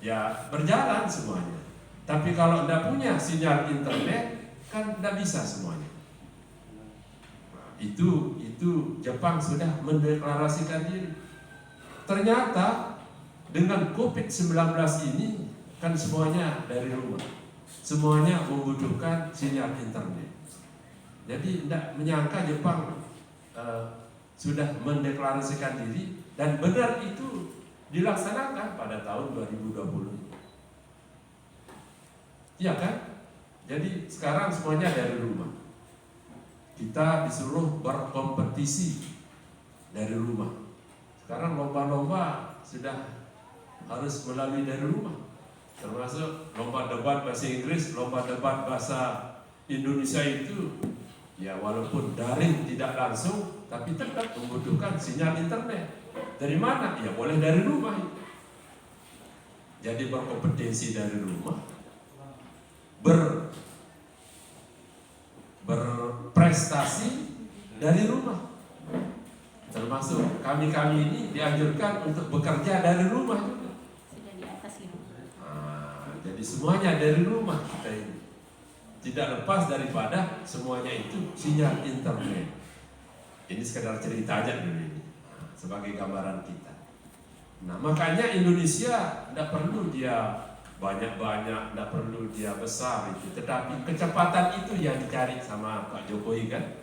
ya berjalan semuanya. Tapi kalau tidak punya sinyal internet, kan tidak bisa semuanya. Nah, itu Jepang sudah mendeklarasikan diri. Ternyata dengan COVID-19 ini kan semuanya dari rumah, semuanya membutuhkan sinyal internet. Jadi tidak menyangka Jepang sudah mendeklarasikan diri, dan benar itu dilaksanakan pada tahun 2020. Iya kan? Jadi sekarang semuanya dari rumah. Kita disuruh berkompetisi dari rumah. Sekarang lomba-lomba sudah harus melalui dari rumah. Termasuk lomba debat bahasa Inggris, lomba debat bahasa Indonesia itu ya walaupun daring tidak langsung, tapi tetap membutuhkan sinyal internet. Dari mana? Ya boleh dari rumah. Jadi berkompetisi dari rumah, berprestasi dari rumah. Termasuk kami ini dianjurkan untuk bekerja dari rumah juga. Sudah di atas 5. Jadi semuanya dari rumah kita ini. Tidak lepas daripada semuanya itu sinyal internet. Ini sekedar cerita aja dulu ini, sebagai gambaran kita. Nah makanya Indonesia tidak perlu dia banyak-banyak, tidak perlu dia besar itu. Tetapi kecepatan itu yang dicari sama Pak Jokowi kan.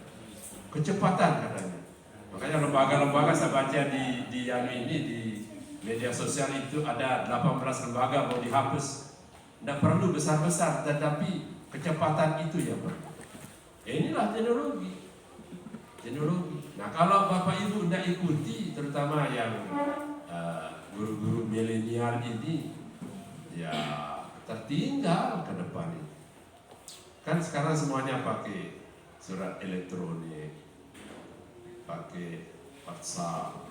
Kecepatan katanya. Makanya lembaga-lembaga saya baca di media sosial itu ada 18 lembaga mau dihapus. Tidak perlu besar-besar, tetapi kecepatan itu ya Pak. Inilah teknologi. Nah kalau Bapak Ibu tidak ikuti, terutama yang guru-guru milenial ini, ya tertinggal ke depan ini. Kan sekarang semuanya pakai surat elektronik, pakai WhatsApp,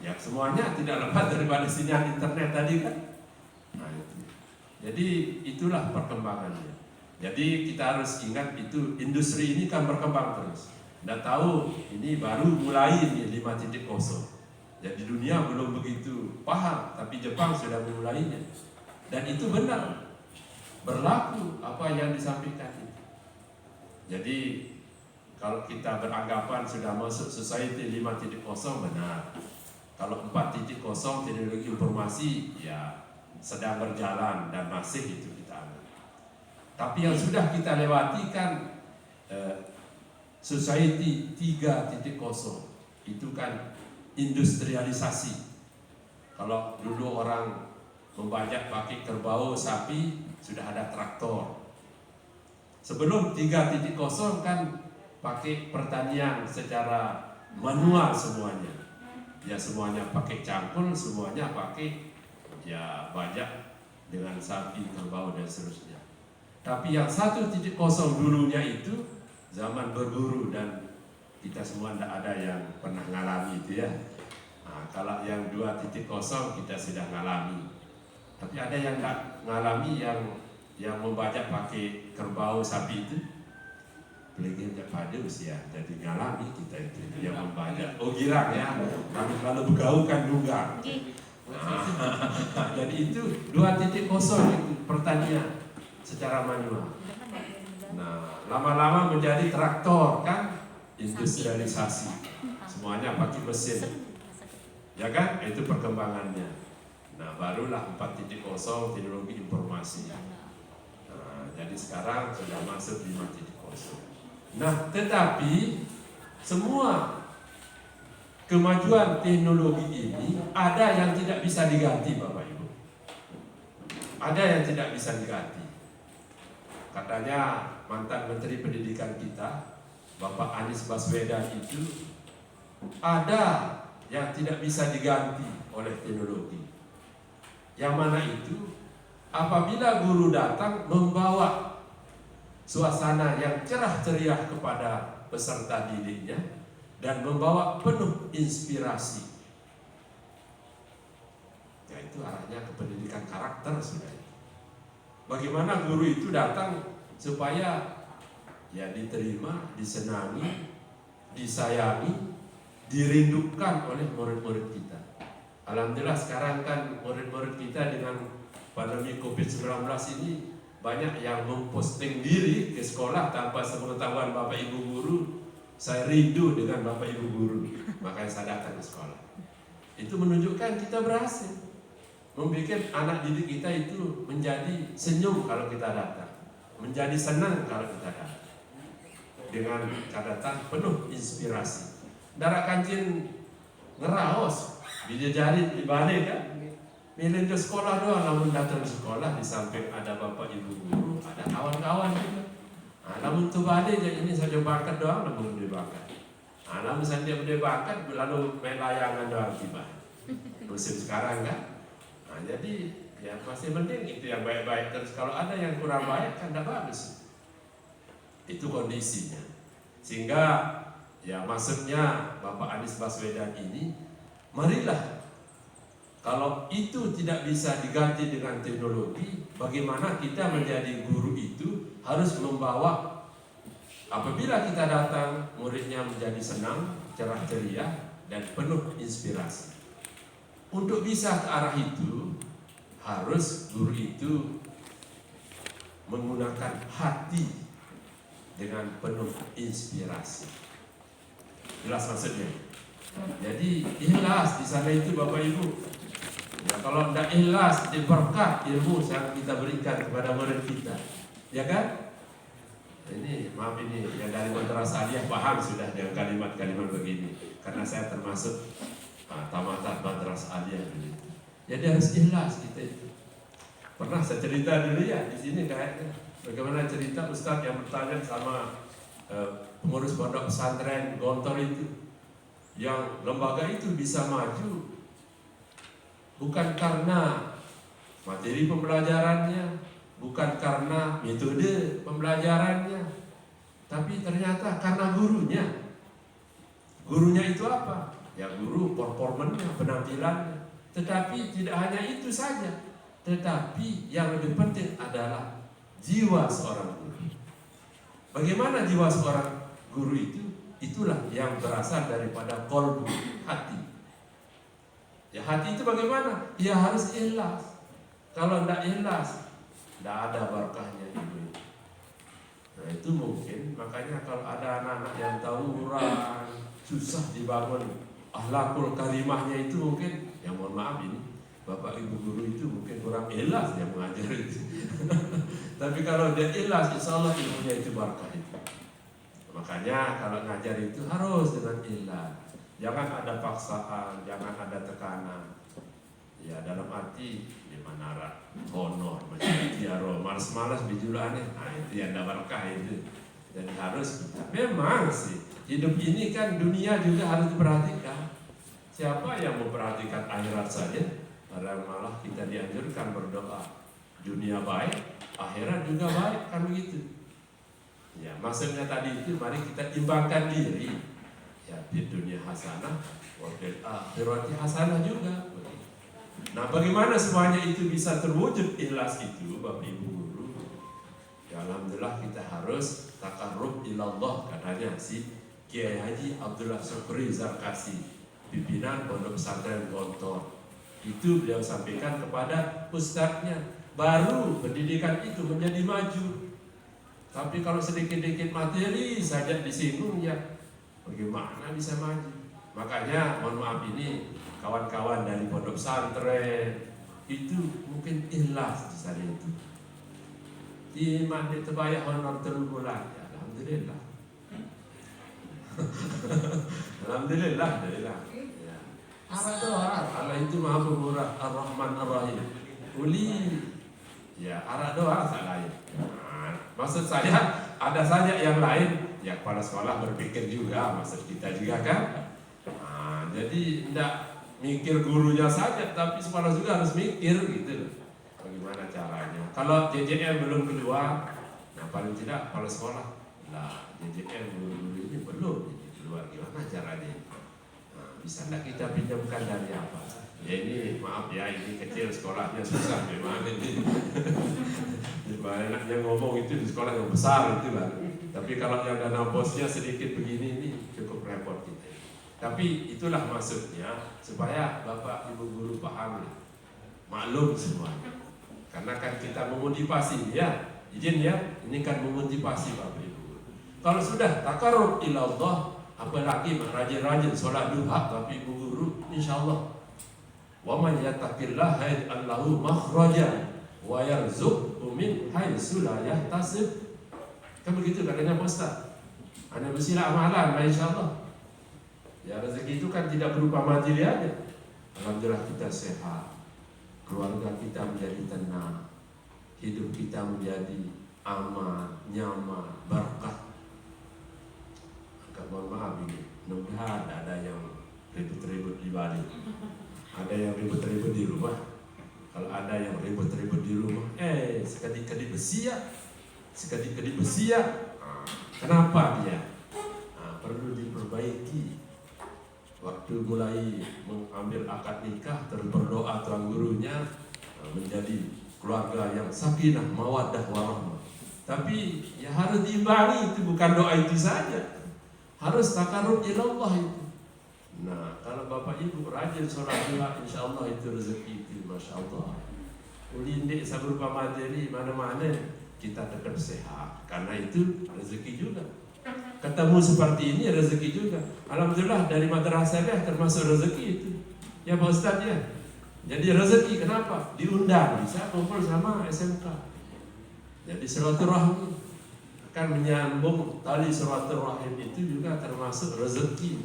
ya semuanya tidak lepas daripada sinyal internet tadi kan. Nah, itu. Jadi itulah perkembangannya. Jadi kita harus ingat itu industri ini kan berkembang terus. Tidak tahu ini baru mulai nih 5.0. Jadi dunia belum begitu paham, tapi Jepang sudah memulainya. Dan itu benar, berlaku apa yang disampaikan itu. Jadi kalau kita beranggapan sudah masuk society 5.0 benar. Kalau 4.0 teknologi informasi ya sedang berjalan dan masih itu kita anggap. Tapi yang sudah kita lewati kan society 3.0 itu kan industrialisasi. Kalau dulu orang membajak pakai kerbau sapi, sudah ada traktor. Sebelum 3.0 kan pakai pertanian secara manual semuanya. Ya semuanya pakai cangkul, semuanya pakai ya bajak dengan sapi, kerbau dan seterusnya. Tapi yang 1.0 dulunya itu zaman berburu, dan kita semua tidak ada yang pernah ngalami itu ya. Nah, kalau yang 2.0 kita sudah ngalami. Tapi ada yang nggak ngalami, yang membajak pakai kerbau sapi itu. Pelingin padus ya, jadi ngalami kita itu yang membajak. Oh girang ya, kami kalau begau kan dunggang. Jadi itu 2.0 itu pertanian secara manual. Nah, lama-lama menjadi traktor kan, industrialisasi. Semuanya pakai mesin. Ya kan? Itu perkembangannya. Nah, barulah 4.0 teknologi informasi. Nah, jadi sekarang sudah masuk 5.0. Nah, tetapi semua kemajuan teknologi ini ada yang tidak bisa diganti, Bapak Ibu. Ada yang tidak bisa diganti. Katanya mantan Menteri Pendidikan kita, Bapak Anies Baswedan itu, ada yang tidak bisa diganti oleh teknologi. Yang mana itu? Apabila guru datang membawa suasana yang cerah ceria kepada peserta didiknya dan membawa penuh inspirasi. Ya itu arahnya ke pendidikan karakter sudah. Bagaimana guru itu datang supaya ya diterima, disenangi, disayangi, dirindukan oleh murid-murid kita. Alhamdulillah sekarang kan murid-murid kita dengan pandemi COVID-19 ini banyak yang memposting diri ke sekolah tanpa sepengetahuan Bapak Ibu guru. Saya rindu dengan Bapak Ibu guru, makanya saya datang ke sekolah. Itu menunjukkan kita berhasil membuat anak didik kita itu menjadi senyum kalau kita datang, menjadi senang kalau kita datang, dengan catatan penuh inspirasi. Darah kancing ngeraos, bila jari di balik kan, milih ke sekolah doang, namun datang ke sekolah di samping ada Bapak Ibu guru, ada kawan-kawan juga. Namun tu balik je ini saja bakat doang, namun boleh bakat. Namun saya boleh bakat, lalu main layangan doang tiba. Musim sekarang kan. Jadi ya masih penting itu yang baik-baik. Terus kalau ada yang kurang baik kan tidak bagus. Itu kondisinya. Sehingga ya maksudnya Bapak Anies Baswedan ini, marilah kalau itu tidak bisa diganti dengan teknologi, bagaimana kita menjadi guru itu harus membawa, apabila kita datang, muridnya menjadi senang, cerah ceria, dan penuh inspirasi. Untuk bisa ke arah itu, harus guru itu menggunakan hati dengan penuh inspirasi. Jelas maksudnya? Jadi ikhlas di sana itu Bapak Ibu. Ya, kalau tidak ikhlas, diberkat ilmu yang kita berikan kepada murid kita, ya kan? Ini maaf ini yang dari Madrasah Aliyah paham sudah dengan kalimat-kalimat begini, karena saya termasuk tamatan Madrasah Aliyah dulu. Jadi harus ikhlas kita itu. Pernah saya cerita dulu ya di sini kayaknya, bagaimana cerita Ustadz yang bertanya sama pengurus pondok pesantren Gontor itu, yang lembaga itu bisa maju bukan karena materi pembelajarannya, bukan karena metode pembelajarannya, tapi ternyata karena gurunya. Gurunya itu apa? Ya guru performanya, penampilannya. Tetapi tidak hanya itu saja, tetapi yang lebih penting adalah jiwa seorang guru. Bagaimana jiwa seorang guru itu? Itulah yang berasal daripada qalbu, hati. Ya hati itu bagaimana? Ya harus ikhlas. Kalau tidak ikhlas, tidak ada berkahnya itu. Nah itu mungkin, makanya kalau ada anak-anak yang tawuran, susah dibangun akhlakul karimahnya itu mungkin, ya mohon maaf ini, Bapak Ibu guru itu mungkin kurang ikhlas dia mengajar itu. Tapi kalau dia ikhlas, insya Allah ilmunya itu berkah itu. Makanya kalau ngajar itu harus dengan ikhlas. Jangan ada paksaan, jangan ada tekanan. Ya dalam arti di manara honor, macam tiaro, malas-malas bijulane. Nah itu yang ada berkah itu. Dan harus memang sih hidup ini kan dunia juga harus diperhatikan. Siapa yang memperhatikan akhirat saja? Padahal malah kita dianjurkan berdoa. Dunia baik, akhirat juga baik, kan begitu. Ya maksudnya tadi itu mari kita imbangkan diri. Ya di dunia hasanah, wa fil akhirati hasanah juga. Nah, bagaimana semuanya itu bisa terwujud ikhlas itu, Bapak Ibu guru? Ya alhamdulillah kita harus takarrub ilallah, katanya si Kiai Haji Abdullah Syukri Zarkasi, pimpinan Pondok Pesantren Gontor. Itu beliau sampaikan kepada ustadznya, baru pendidikan itu menjadi maju. Tapi kalau sedikit-sedikit materi saja disinggung, ya bagaimana bisa maju? Makanya mohon maaf ini kawan-kawan dari pondok pesantren itu mungkin ikhlas di sana itu. Di mana terbayar honor terbulan, ya, alhamdulillah. Alhamdulillah, alhamdulillah. Ya. Apa doa? Allah itu Maha Pemurah, Ar-Rahman Ar-Rahim. Uli, ya arah doa salah ya. Maksud saya ada saja yang lain, ya kepala sekolah berpikir juga, maksud kita juga kan. Jadi tidak mikir gurunya saja, tapi sekolah juga harus mikir gitu. Bagaimana caranya? Kalau JJM belum keluar, nah paling tidak kepala sekolah, lah JJM guru-guru ini belum keluar, gimana caranya? Nah, bisa tidak kita pinjamkan dari apa? Ya ini maaf ya, ini kecil sekolahnya susah memang ini. Banyak yang ngomong itu di sekolah yang besar itu lah. Tapi kalau yang dana bosnya sedikit begini ini cukup repot kita. Tapi itulah maksudnya supaya Bapak Ibu guru paham, maklum semuanya. Karena kan kita memotivasi ya, izin ya, ini kan memotivasi Bapak Ibu. Kalau sudah takarrub ila Allah, apalagi rajin-rajin sholat duha Bapak Ibu guru, insyaallah. Wa man yattaqillaha yaj'al lahu makhraja wa yarzuqhu min haitsu la yahtasib. Kan begitu katanya Pak Ustaz. Anda bersila amalan, insyaallah. Ya rezeki itu kan tidak berupa materi aja. Alhamdulillah kita sehat, keluarga kita menjadi tenang, hidup kita menjadi aman, nyaman, berkah. Agak mohon maaf ini, mudah-mudahan ada yang ribut-ribut di Bali, ada yang ribut-ribut di rumah. Kalau ada yang ribut-ribut di rumah, sekali-kali besi ya, sekali-kali besi ya. Kenapa dia? Perlu diperbaiki. Waktu mulai mengambil akad nikah, terus berdoa tuan gurunya menjadi keluarga yang sakinah, mawaddah, warahmah. Tapi ya harus diimbangi, itu bukan doa itu saja, harus takarrub ila Allah itu. Nah, kalau Bapak Ibu rajin sholat duha, insya Allah itu rezeki itu, masya Allah. Ulindik berupa materi mana-mana kita tetap sehat, karena itu rezeki juga. Ketemu seperti ini rezeki juga. Alhamdulillah dari madrasah termasuk rezeki itu. Ya Pak Ustadz ya. Jadi rezeki kenapa? Diundang bisa kumpul sama SMK. Jadi silaturahmi akan menyambung tali silaturahim itu juga termasuk rezeki.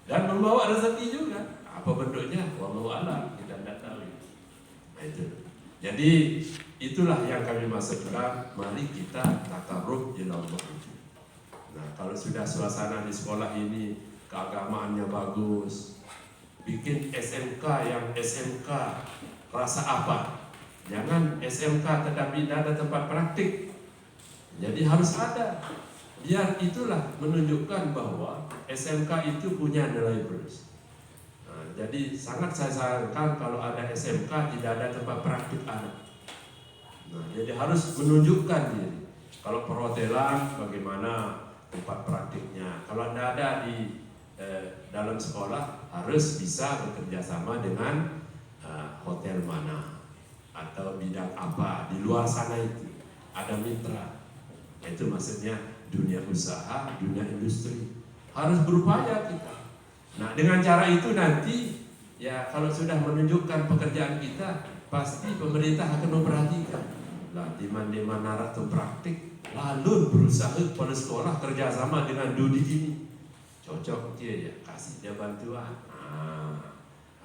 Dan membawa rezeki juga. Apa bentuknya? Wallahu a'lam, kita tidak tahu. Nah, itu. Jadi itulah yang kami maksudkan, mari kita takarrub ila Allah. Nah, kalau sudah suasana di sekolah ini keagamaannya bagus, bikin SMK yang SMK rasa apa? Jangan SMK tetapi tidak ada tempat praktik. Jadi harus ada. Biar itulah menunjukkan bahwa SMK itu punya nilai plus. Nah, jadi sangat saya sarankan kalau ada SMK tidak ada tempat praktik anak. Nah, jadi harus menunjukkan diri. Kalau perhotelan bagaimana tempat praktiknya. Kalau tidak ada di dalam sekolah, harus bisa bekerja sama dengan hotel mana atau bidang apa di luar sana itu ada mitra. Itu maksudnya dunia usaha, dunia industri. Harus berupaya kita. Nah, dengan cara itu nanti ya kalau sudah menunjukkan pekerjaan kita, pasti pemerintah akan memperhatikan. Lah di mana ratu praktik, lalu berusaha pada sekolah kerjasama dengan Dudi ini, cocok dia ya, kasih dia bantuan.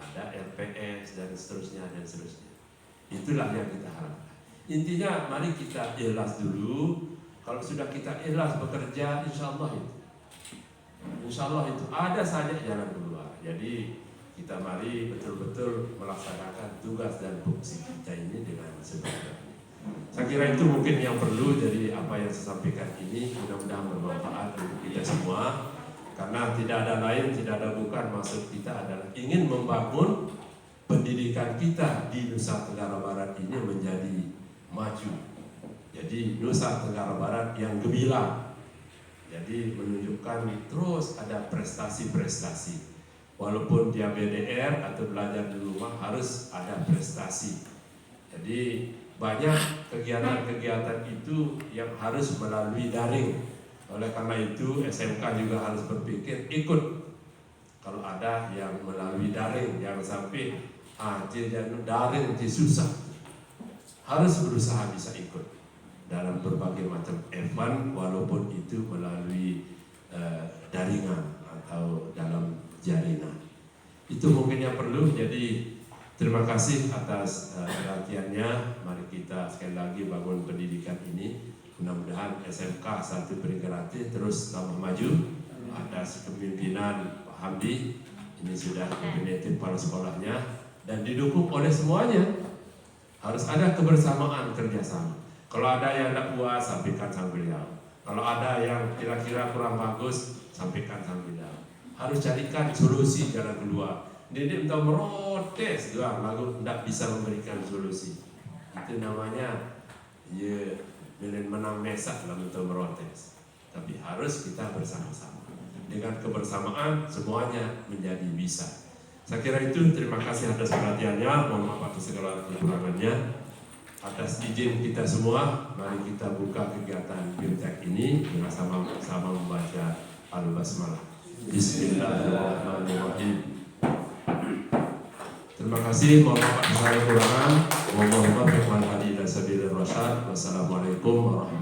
Ada RPS dan seterusnya dan seterusnya. Itulah yang kita harapkan. Intinya mari kita ikhlas dulu. Kalau sudah kita ikhlas bekerja, insya Allah itu ada saja jalan keluar. Jadi kita mari betul-betul melaksanakan tugas dan fungsi kita ini dengan sebaik-baiknya. Saya kira itu mungkin yang perlu dari apa yang saya sampaikan ini. Mudah-mudahan bermanfaat untuk kita semua. Karena tidak ada lain, tidak ada bukan, maksud kita adalah ingin membangun pendidikan kita di Nusa Tenggara Barat ini menjadi maju. Jadi Nusa Tenggara Barat yang gemilang. Jadi menunjukkan terus ada prestasi-prestasi. Walaupun dia BDR atau belajar di rumah harus ada prestasi. Jadi banyak kegiatan-kegiatan itu yang harus melalui daring. Oleh karena itu SMK juga harus berpikir ikut. Kalau ada yang melalui daring, jangan sampai daring nanti susah. Harus berusaha bisa ikut dalam berbagai macam event, walaupun itu melalui daringan atau dalam jaringan. Itu mungkin yang perlu. Jadi terima kasih atas perhatiannya. Mari kita sekali lagi bangun pendidikan ini. Mudah-mudahan SMK 1 Peringkrati terus tambah maju atas kepemimpinan Pak Hamdi. Ini sudah definitif para sekolahnya dan didukung oleh semuanya. Harus ada kebersamaan kerjasama. Kalau ada yang tidak puas, sampaikan sama beliau. Kalau ada yang kira-kira kurang bagus, sampaikan sama beliau. Harus carikan solusi jalan keluar. Dia minta merotes doang, lalu tidak bisa memberikan solusi. Itu namanya menang mesak dalam bentuk merotes. Tapi harus kita bersama-sama. dengan kebersamaan semuanya menjadi bisa. Saya kira itu. Terima kasih atas perhatiannya. Mohon maaf atas segala kekurangannya. Atas izin kita semua, mari kita buka kegiatan BIMTEK ini dengan sama-sama membaca Al-Basmalah. Bismillahirrahmanirrahim. Terima kasih. Mohon maaf atas segala kekurangan. Wassalamualaikum warahmatullahi wabarakatuh.